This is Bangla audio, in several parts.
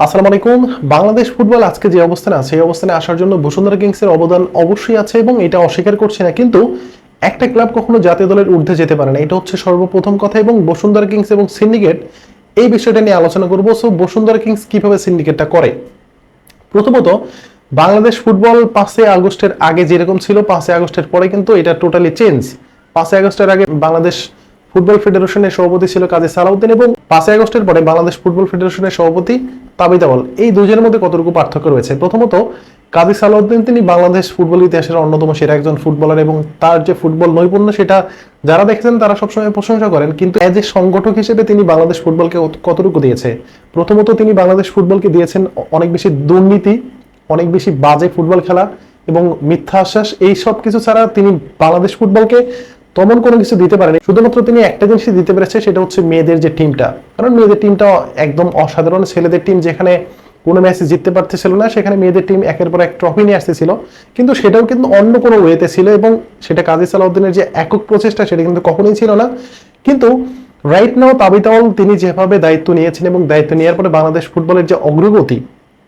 আসসালামু আলাইকুম। বাংলাদেশ ফুটবল আজকে যে অবস্থানে আছে এই অবস্থানে আসার জন্য বসুন্ধরা কিংসের অবদান অবশ্যই আছে এবং এটা অস্বীকার করছি না, কিন্তু একটা ক্লাব কখনো জাতীয় দলের ঊর্ধ্বে যেতে পারে না, এটা হচ্ছে সর্বপ্রথম কথা। এবং বসুন্ধরা কিংস এবং সিন্ডিকেট এই বিষয়টা নিয়ে আলোচনা করবো। সো বসুন্ধরা কিংস কিভাবে সিন্ডিকেটটা করে। প্রথমত, বাংলাদেশ ফুটবল 5 আগস্টের আগে যেরকম ছিল 5 আগস্টের পরে কিন্তু এটা টোটালি চেঞ্জ। 5 আগস্টের আগে বাংলাদেশ ফুটবল ফেডারেশনের সভাপতি ছিল কাজী সালাউদ্দিন এবং 5 আগস্টের পরে বাংলাদেশ ফুটবল ফেডারেশনের সভাপতি তাবিথ আউয়াল। এই দুজনের মধ্যে কতটুকু পার্থক্য রয়েছে। প্রথমত, কাজী সালাউদ্দিন তিনি বাংলাদেশ ফুটবল ইতিহাসের অন্যতম সেরা একজন ফুটবলার এবং তার যে ফুটবল নৈপুণ্য সেটা যারা দেখেছেন তারা সবসময় প্রশংসা করেন, কিন্তু এজ এ সংগঠক হিসেবে তিনি বাংলাদেশ ফুটবলকে কতটুকু দিয়েছে। প্রথমত, তিনি বাংলাদেশ ফুটবলকে দিয়েছেন অনেক বেশি দুর্নীতি, অনেক বেশি বাজে ফুটবল খেলা এবং মিথ্যা আশ্বাস। এই সব কিছু ছাড়া তিনি বাংলাদেশ ফুটবলকে তেমন কোনো কিছু দিতে পারেনি। শুধুমাত্র তিনি একটা জিনিসই দিতে পেরেছে, সেটা হচ্ছে মেয়েদের যে টিমটা। কারণ মেয়েদের টিমটা একদম অসাধারণ। ছেলেদের টিম যেখানে কোনো ম্যাচে জিততে পারতেছিল না, সেখানে মেয়েদের টিম একের পর এক ট্রফি নিয়ে আসতেছিল, কিন্তু সেটাও কিন্তু অন্য কোনো ওয়েতে ছিল এবং সেটা কাজী সালাউদ্দিনের যে একক প্রচেষ্টা সেটা কিন্তু কখনোই ছিল না। কিন্তু রাইট নাও তাবিথ আউয়াল তিনি যেভাবে দায়িত্ব নিয়েছেন এবং দায়িত্ব নেওয়ার পরে বাংলাদেশ ফুটবলের যে অগ্রগতি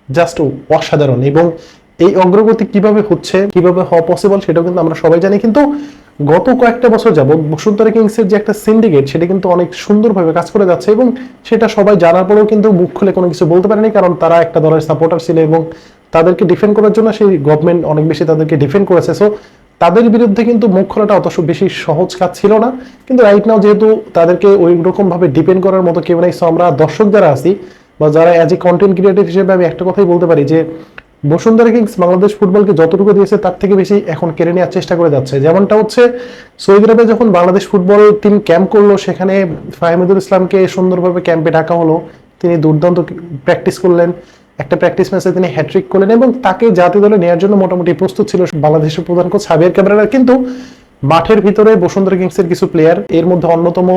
জাস্ট অসাধারণ। এবং এই অগ্রগতি কিভাবে হচ্ছে, কিভাবে হওয়া পসিবল সেটাও কিন্তু আমরা সবাই জানি। কিন্তু গত কয়েকটা বছর যাবত বসুন্ধরা কিংসের যে একটা সিন্ডিকেট সেটা কিন্তু অনেক সুন্দরভাবে কাজ করে যাচ্ছে এবং সেটা সবাই জানার পরেও কিন্তু মুখ খুলে কোনো কিছু বলতে পারেনি, কারণ তারা একটা দলের সাপোর্টার ছিল এবং তাদেরকে ডিফেন্ড করার জন্য সেই গভর্নমেন্ট অনেক বেশি তাদেরকে ডিফেন্ড করেছে। সো তাদের বিরুদ্ধে কিন্তু মুখ খোলাটা অত বেশি সহজ কাজ ছিল না। কিন্তু রাইট নাও যেহেতু তাদেরকে ওই রকম ভাবে ডিপেন্ড করার মতো কেউ নেই, সো আমরা দর্শক যারা আছি বা যারা অ্যাজ এ কন্টেন্ট ক্রিয়েটর হিসেবে আমি একটা কথাই বলতে পারি যে বসুন্ধরা কিংস বাংলাদেশ ফুটবলকে যতটুকু দিয়েছে তার থেকে বেশি এখন কেড়ে নেওয়ার চেষ্টা করে যাচ্ছে। যেমনটা হচ্ছে সৌদি আরবে যখন বাংলাদেশ ফুটবল টিম ক্যাম্প করলো, সেখানে ফাহিমুদুল ইসলামকে সুন্দরভাবে ক্যাম্পে ডাকা হলো, তিনি দুর্দান্ত প্র্যাকটিস করলেন, একটা প্র্যাকটিস ম্যাচে তিনি হ্যাট্রিক করলেন এবং তাকে জাতীয় দলে নেওয়ার জন্য মোটামুটি প্রস্তুত ছিল বাংলাদেশের প্রধান কোচ হাবিয়ার ক্যাবরেরা। কিন্তু মাঠের ভিতরে বসুন্ধরা কিংসের কিছু প্লেয়ার, এর মধ্যে অন্যতম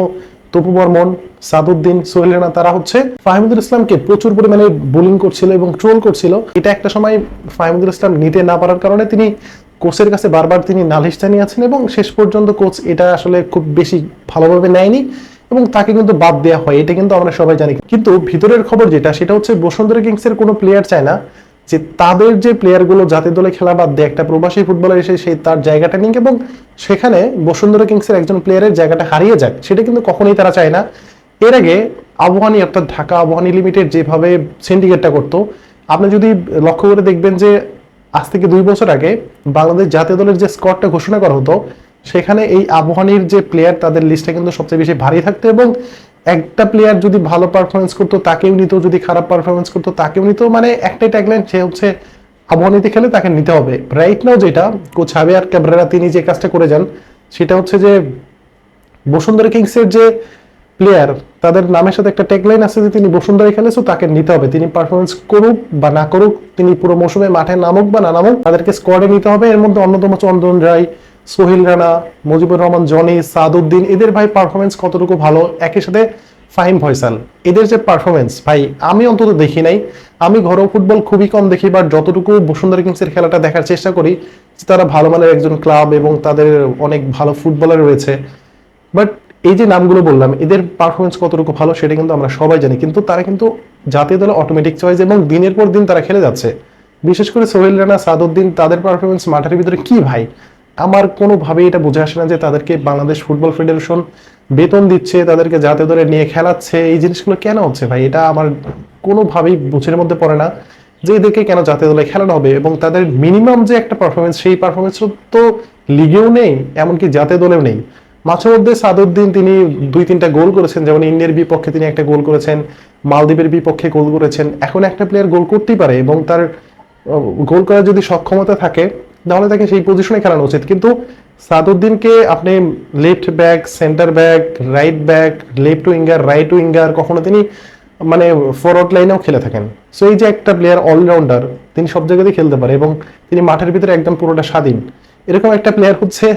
তপু বর্মন, সাদউদ্দিন, সোহেল রানা, তারা হচ্ছে ফাহিমুদুল ইসলামকে প্রচুর পরিমাণে বোলিং করছিল এবং ট্রোল করছিল। এটা একটা সময় ফাহিমুদুল ইসলাম নিতে না পারার কারণে তিনি কোচের কাছে বারবার তিনি নালিশ জানিয়েছেন এবং শেষ পর্যন্ত কোচ এটা আসলে খুব বেশি ভালোভাবে নেয়নি এবং তাকে কিন্তু বাদ দেওয়া হয়। এটা কিন্তু আমরা সবাই জানি। কিন্তু ভিতরের খবর যেটা সেটা হচ্ছে বসুন্ধরা কিংসের কোনো প্লেয়ার চায় না যে তাদের যে প্লেয়ারগুলো জাতীয় দলে খেলা বাদ দিয়ে একটা প্রবাসী ফুটবলার এসে সেই তার জায়গাটা নিক এবং সেখানে বসুন্ধরা কিংসের একজন প্লেয়ারের জায়গাটা হারিয়ে যাক, সেটা কিন্তু কখনোই তারা চায় না। এর আগে আবহানী অর্থাৎ ঢাকা আবহানী লিমিটেড যেভাবে সিন্ডিকেটটা করতো, আপনি যদি লক্ষ্য করে দেখবেন যে আজ থেকে 2 বছর আগে বাংলাদেশ জাতীয় দলের যে স্কোয়াডটা ঘোষণা করা হতো, সেখানে এই আবহানীর যে প্লেয়ার তাদের লিস্টটা কিন্তু সবচেয়ে বেশি ভারী থাকতো এবং একটা প্লেয়ার যদি ভালো পারফরমেন্স করতো তাকেও নিত, যদি খারাপ পারফরমেন্স করতো তাকেও নিত। মানে একটাই ট্যাগলাইন, সে হচ্ছে আবহানীতে খেলে তাকে নিতে হবে। রাইট নাও যেটা কোচ হাবিয়ার ক্যাবরেরা তিনি যে কাজটা করে যান সেটা হচ্ছে যে বসুন্ধরা কিংসের যে প্লেয়ার তাদের নামের সাথে একটা ট্যাগলাইন আছে যে তিনি বসুন্ধরায় খেলে, সো তাকে নিতে হবে। তিনি পারফরমেন্স করুক বা না করুক, তিনি পুরো মৌসুমে মাঠে নামুক বা না নামুক, তাদেরকে স্কোয়াডে নিতে হবে। এর মধ্যে অন্যতম চন্দন রায়, সোহেল রানা, মুজিবুর রহমান জনি, সাদউদ্দিন, এদের ভাই পারফরমেন্স কতটুকু ভালো। একই সাথে ফাহিম ফয়সাল, এদের যে পারফরমেন্স ভাই আমি অন্তত দেখি নাই। আমি ঘরোয়া ফুটবল খুবই কম দেখি, বাট যতটুকু বসুন্ধরা কিংসের খেলাটা দেখার চেষ্টা করি, তারা ভালো মানের একজন ক্লাব এবং তাদের অনেক ভালো ফুটবলার রয়েছে। বাট এই যে নামগুলো বললাম এদের পারফরমেন্স কতটুকু ভালো সেটা কিন্তু আমরা সবাই জানি, কিন্তু তারা কিন্তু জাতীয় দলে অটোমেটিক চয়েস এবং দিনের পর দিন তারা খেলে যাচ্ছে। বিশেষ করে সোহেল রানা, সাদউদ্দিন, তাদের পারফরমেন্স মাঠের ভিতরে কি ভাই, আমার কোনোভাবেই এটা বুঝে আসে না যে তাদেরকে বাংলাদেশ ফুটবল ফেডারেশন বেতন দিচ্ছে, তাদেরকে জাতীয় দলে নিয়ে খেলাচ্ছে, এই জিনিসগুলো কেন হচ্ছে ভাই, এটা আমার কোনোভাবেই বুঝের মধ্যে পড়ে না যে এদেরকে কেন জাতীয় দলে খেলানো হবে। এবং তাদের মিনিমাম যে একটা পারফরমেন্স সেই পারফরমেন্স তো লিগেও নেই, এমনকি জাতীয় দলেও নেই। মাঝে মধ্যে সাদউদ্দিন তিনি 2-3টা গোল করেছেন, যেমন ইন্ডিয়ার বিপক্ষে তিনি একটা গোল করেছেন, মালদ্বীপের বিপক্ষে গোল করেছেন। এখন একটা প্লেয়ার গোল করতেই পারে এবং তার গোল করার যদি সক্ষমতা থাকে তাহলে তাকে সেই পজিশনে খেলানো উচিত। কিন্তু সাদউদ্দিনকে আপনি left back, centre back, right back, left winger, right winger, কখনো তিনি মানে ফরওয়ার্ড লাইনেও খেলে থাকেন। সো এই যে একটা প্লেয়ার অলরাউন্ডার, তিনি সব জায়গাতেই খেলতে পারে এবং তিনি মাঠের ভিতরে একদম পুরোটা স্বাধীন। এরকম একটা প্লেয়ার হচ্ছে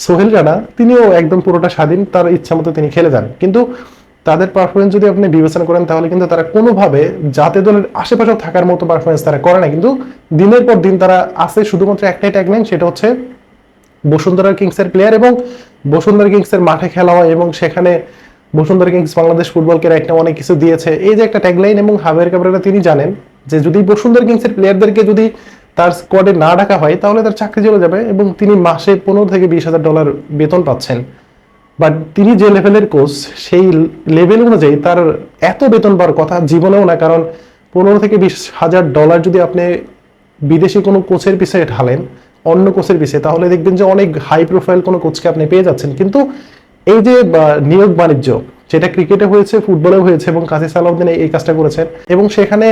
সোহেল রানা, তিনিও একদম পুরোটা স্বাধীন, তার ইচ্ছা মতো তিনি খেলে যান। কিন্তু তাদের পারফরমেন্স যদি আপনি বিবেচনা করেন তাহলে কিন্তু তারা কোনোভাবে জাতীয় দলের আশেপাশেও থাকার মতো পারফরমেন্স তারা করে না। কিন্তু দিনের পর দিন তারা আসে শুধুমাত্র একটাই ট্যাগলাইন, সেটা হচ্ছে বসুন্ধরা কিংসের প্লেয়ার এবং বসুন্ধরা কিংসের মাঠে খেলা হয় এবং সেখানে বসুন্ধরা কিংস বাংলাদেশ ফুটবলকে রাইট নাও অনেক কিছু দিয়েছে, এই যে একটা ট্যাগলাইন। এবং হাবিয়ার ক্যাব্রেরা তিনি জানেন যে যদি বসুন্ধরা কিংসের প্লেয়ারদেরকে যদি তার স্কোয়াডে না ডাকা হয় তাহলে তার চাকরি চলে যাবে, এবং তিনি মাসে $15,000 থেকে $20,000 বেতন পাচ্ছেন। বাট তিনি যে লেভেলের কোচ, সেই লেভেল অনুযায়ী তার এত বেতন পাওয়ার কথা জীবনেও না। কারণ $15,000 থেকে $20,000 যদি আপনি বিদেশি কোনো কোচের পিছিয়ে ঢালেন, অন্য কোচের পিছিয়ে, তাহলে দেখবেন যে অনেক হাই প্রোফাইল কোনো কোচকে আপনি পেয়ে যাচ্ছেন। কিন্তু এই যে নিয়োগ বাণিজ্য, যেটা ক্রিকেটে হয়েছে, ফুটবলেও হয়েছে, এবং কাজী সালাউদ্দিন এই কাজটা করেছেন, এবং সেখানে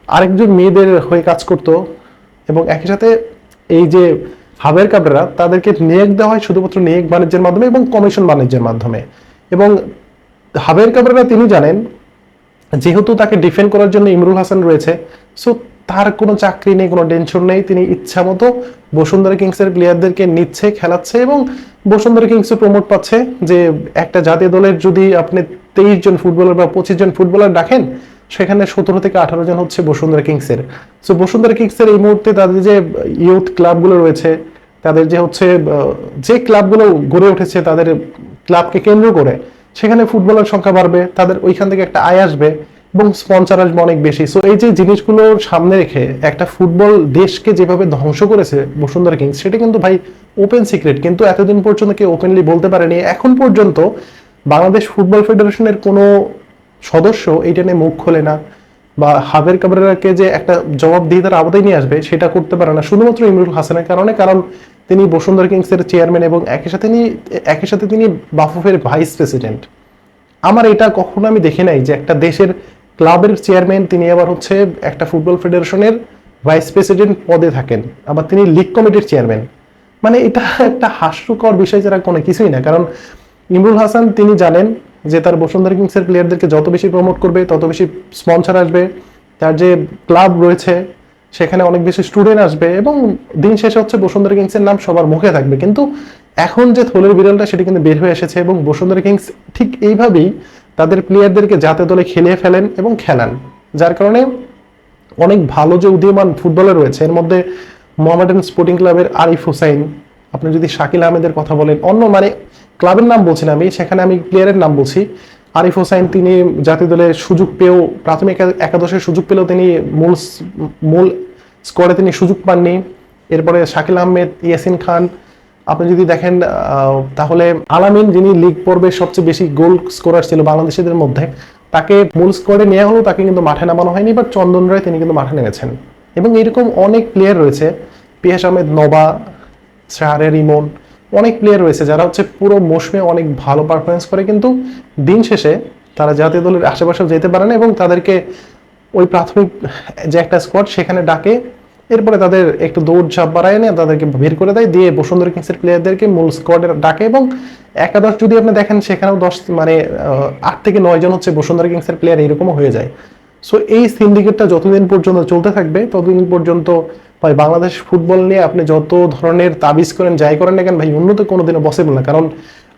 আরেকজন মেয়েদের হয়ে কাজ করতো, এবং একই সাথে এই যে হাবের কাবরেরা, তাদেরকে নিয়োগ দেওয়া হয় শুধুমাত্র নিয়োগ বাণিজ্যের মাধ্যমে এবং কমিশন বাণিজ্যের মাধ্যমে। এবং হাবের কাবরেরা তিনি জানেন যেহেতু তাকে ডিফেন্ড করার জন্য ইমরুল হাসান রয়েছে, সো তার কোনো চাকরি নেই, কোনো টেনশন নেই, তিনি ইচ্ছা মতো বসুন্ধরা কিংসের প্লেয়ারদেরকে নিচ্ছে, খেলাচ্ছে, এবং বসুন্ধরা কিংসও প্রমোট পাচ্ছে। যে একটা জাতীয় দলের যদি আপনি 23 জন ফুটবলার বা 25 জন ফুটবলার রাখেন, সেখানে 17 থেকে 18 জন হচ্ছে বসুন্ধরা কিংসের। সো বসুন্ধরা কিংসের এই মুহূর্তে তাদের যে ইউথ ক্লাবগুলো রয়েছে, তাদের যে হচ্ছে যে ক্লাবগুলো গড়ে উঠেছে তাদের ক্লাবকে কেন্দ্র করে, সেখানে ফুটবলের সংখ্যা বাড়বে, তাদের ওইখান থেকে একটা আয় আসবে, এবং স্পন্সর আসবে অনেক বেশি। সো এই যে জিনিসগুলো সামনে রেখে একটা ফুটবল দেশকে যেভাবে ধ্বংস করেছে বসুন্ধরা কিংস, সেটা কিন্তু ভাই ওপেন সিক্রেট, কিন্তু এতদিন পর্যন্ত কেউ ওপেনলি বলতে পারেনি। এখন পর্যন্ত বাংলাদেশ ফুটবল ফেডারেশনের কোনো সদস্য এইটা নিয়ে মুখ খোলে না, বা হাবের কাবরেরাকে যে একটা জবাবদিহিতার আওতায় নিয়ে আসবে সেটা করতে পারে না, শুধুমাত্র ইমরুল হাসানের কারণে। কারণ তিনি বসুন্ধরা কিংসের চেয়ারম্যান, এবং একই সাথে তিনি বাফুফের ভাইস প্রেসিডেন্ট। আমার এটা কখনো আমি দেখি নাই যে একটা দেশের ক্লাবের চেয়ারম্যান তিনি আবার হচ্ছে একটা ফুটবল ফেডারেশনের ভাইস প্রেসিডেন্ট পদে থাকেন, আবার তিনি লিগ কমিটির চেয়ারম্যান। মানে এটা একটা হাস্যকর বিষয় ছাড়া কোনো কিছুই না। কারণ ইমরুল হাসান তিনি জানেন যে তার বসুন্ধরা কিংসের প্লেয়ারদেরকে যত বেশি প্রমোট করবে তত বেশি স্পন্সর আসবে, তার যে ক্লাব রয়েছে সেখানে অনেক বেশি স্টুডেন্ট আসবে, এবং দিন শেষে হচ্ছে বসুন্ধরা কিংসের নাম সবার মুখে থাকবে। কিন্তু এখন যে থলের বিড়ালটা সেটা কিন্তু বের হয়ে এসেছে, এবং বসুন্ধরা কিংস ঠিক এইভাবেই তাদের প্লেয়ারদেরকে জাতীয় দলে খেলিয়ে ফেলেন এবং খেলান, যার কারণে অনেক ভালো যে উদীয়মান ফুটবলার রয়েছে, এর মধ্যে মোহামেডান স্পোর্টিং ক্লাবের আরিফ হোসাইন, আপনি যদি শাকিল আহমেদের কথা বলেন, অন্য মানে ক্লাবের নাম বলছি না আমি, সেখানে আমি প্লেয়ারের নাম বলছি। আরিফ হোসাইন তিনি জাতীয় দলে সুযোগ পেয়েও, প্রাথমিক একাদশের সুযোগ পেলেও তিনি মূল স্কোয়াডে তিনি সুযোগ পাননি। এরপরে শাকিল আহমেদ, ইয়াসিন খান, আপনি যদি দেখেন তাহলে আলামিন, যিনি লিগ পর্বে সবচেয়ে বেশি গোল স্কোরার ছিল বাংলাদেশিদের মধ্যে, তাকে মূল স্কোয়াডে নেওয়া হলো, তাকে কিন্তু মাঠে নামানো হয়নি। বাট চন্দন রায় তিনি কিন্তু মাঠে নেমেছেন। এবং এরকম অনেক প্লেয়ার রয়েছে, পিয়াস আহমেদ নবা, শাহরের ইমন, অনেক প্লেয়ার রয়েছে যারা হচ্ছে পুরো মৌসুমে অনেক ভালো পারফরমেন্স করে, কিন্তু দিন শেষে তারা জাতীয় দলের আশেপাশেও যেতে পারে না, এবং তাদেরকে ওই প্রাথমিক যে একটা স্কোয়াড সেখানে ডাকে, এরপরে তাদের একটু দৌড় ঝাঁপ বাড়ায় নিয়ে তাদেরকে বের করে দেয়, দিয়ে বসুন্ধরা কিংসের প্লেয়ারদেরকে মূল স্কোয়াডে ডাকে। এবং একাদশ যদি আপনি দেখেন সেখানেও 8 থেকে 9 জন হচ্ছে বসুন্ধরা কিংসের প্লেয়ার, এরকমও হয়ে যায়। সো এই সিন্ডিকেটটা যতদিন পর্যন্ত চলতে থাকবে ততদিন পর্যন্ত ভাই বাংলাদেশ ফুটবল নিয়ে আপনি যত ধরনের তাবিজ করেন, যাই করেন না কেন ভাই, উন্নত কোনোদিনও পসিবল না। কারণ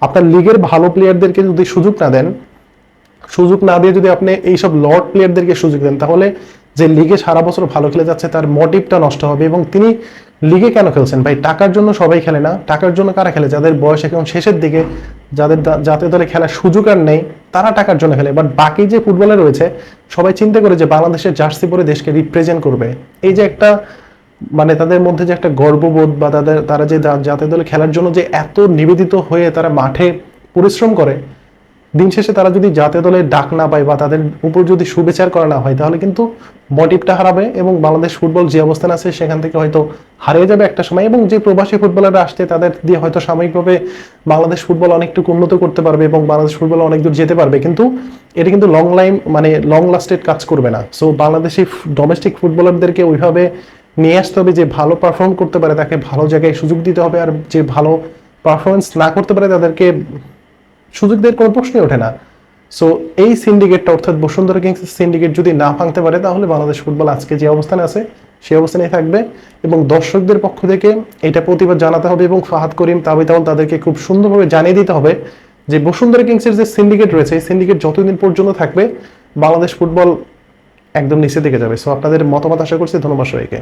আপনার লিগের ভালো প্লেয়ারদেরকে যদি সুযোগ না দেন, সুযোগ না দিয়ে যদি আপনি এইসব লর্ড প্লেয়ারদেরকে সুযোগ দেন, তাহলে যে লিগে সারা বছর ভালো খেলে যাচ্ছে তার মোটিভটা নষ্ট হবে। এবং তিনি লিগে কেন খেলছেন ভাই? টাকার জন্য সবাই খেলে না। টাকার জন্য কারা খেলে? যাদের বয়স এখন শেষের দিকে, যাদের জাতীয় দলে খেলার সুযোগ আর নেই, তারা টাকার জন্য খেলে। বাট বাকি যে ফুটবলার রয়েছে সবাই চিন্তা করে যে বাংলাদেশের জার্সি পরে দেশকে রিপ্রেজেন্ট করবে, এই যে একটা মানে তাদের মধ্যে যে একটা গর্ববোধ, বা তারা যে জাতীয় দলে খেলার জন্য যে এত নিবেদিত হয়ে তারা মাঠে পরিশ্রম করে, দিন শেষে তারা যদি জাতীয় দলের ডাক না পায় বা তাদের উপর যদি সুবিচার করা না হয়, তাহলে কিন্তু মোটিভটা হারাবে, এবং বাংলাদেশ ফুটবল যে অবস্থান আছে সেখান থেকে হয়তো হারিয়ে যাবে একটা সময়। এবং যে প্রবাসী ফুটবলাররা আসছে তাদের দিয়ে হয়তো সাময়িকভাবে বাংলাদেশ ফুটবল অনেকটুকু উন্নত করতে পারবে এবং বাংলাদেশ ফুটবল অনেক দূর যেতে পারবে, কিন্তু এটা কিন্তু লং লাস্টেড কাজ করবে না। সো বাংলাদেশি ডোমেস্টিক ফুটবলারদেরকে ওইভাবে নিয়ে আসতে হবে, যে ভালো পারফর্ম করতে পারে তাকে ভালো জায়গায় সুযোগ দিতে হবে, আর যে ভালো পারফরমেন্স না করতে পারে তাদেরকে সুযোগ দেওয়ার কোনো প্রশ্নই ওঠে না। সো এই সিন্ডিকেটটা, অর্থাৎ বসুন্ধরা কিংসের সিন্ডিকেট যদি না ভাঙতে পারে, তাহলে বাংলাদেশ ফুটবল আজকে যে অবস্থানে আছে সেই অবস্থানেই থাকবে। এবং দর্শকদের পক্ষ থেকে এটা প্রতিবাদ জানাতে হবে, এবং ফাহাদ করিম, তাবিতাউল তাদেরকে খুব সুন্দরভাবে জানিয়ে দিতে হবে যে বসুন্ধরা কিংসের যে সিন্ডিকেট রয়েছে, এই সিন্ডিকেট যতদিন পর্যন্ত থাকবে বাংলাদেশ ফুটবল একদম নিচে দিকে যাবে। সো আপনাদের মতামত আশা করছি। ধন্যবাদ সবাইকে।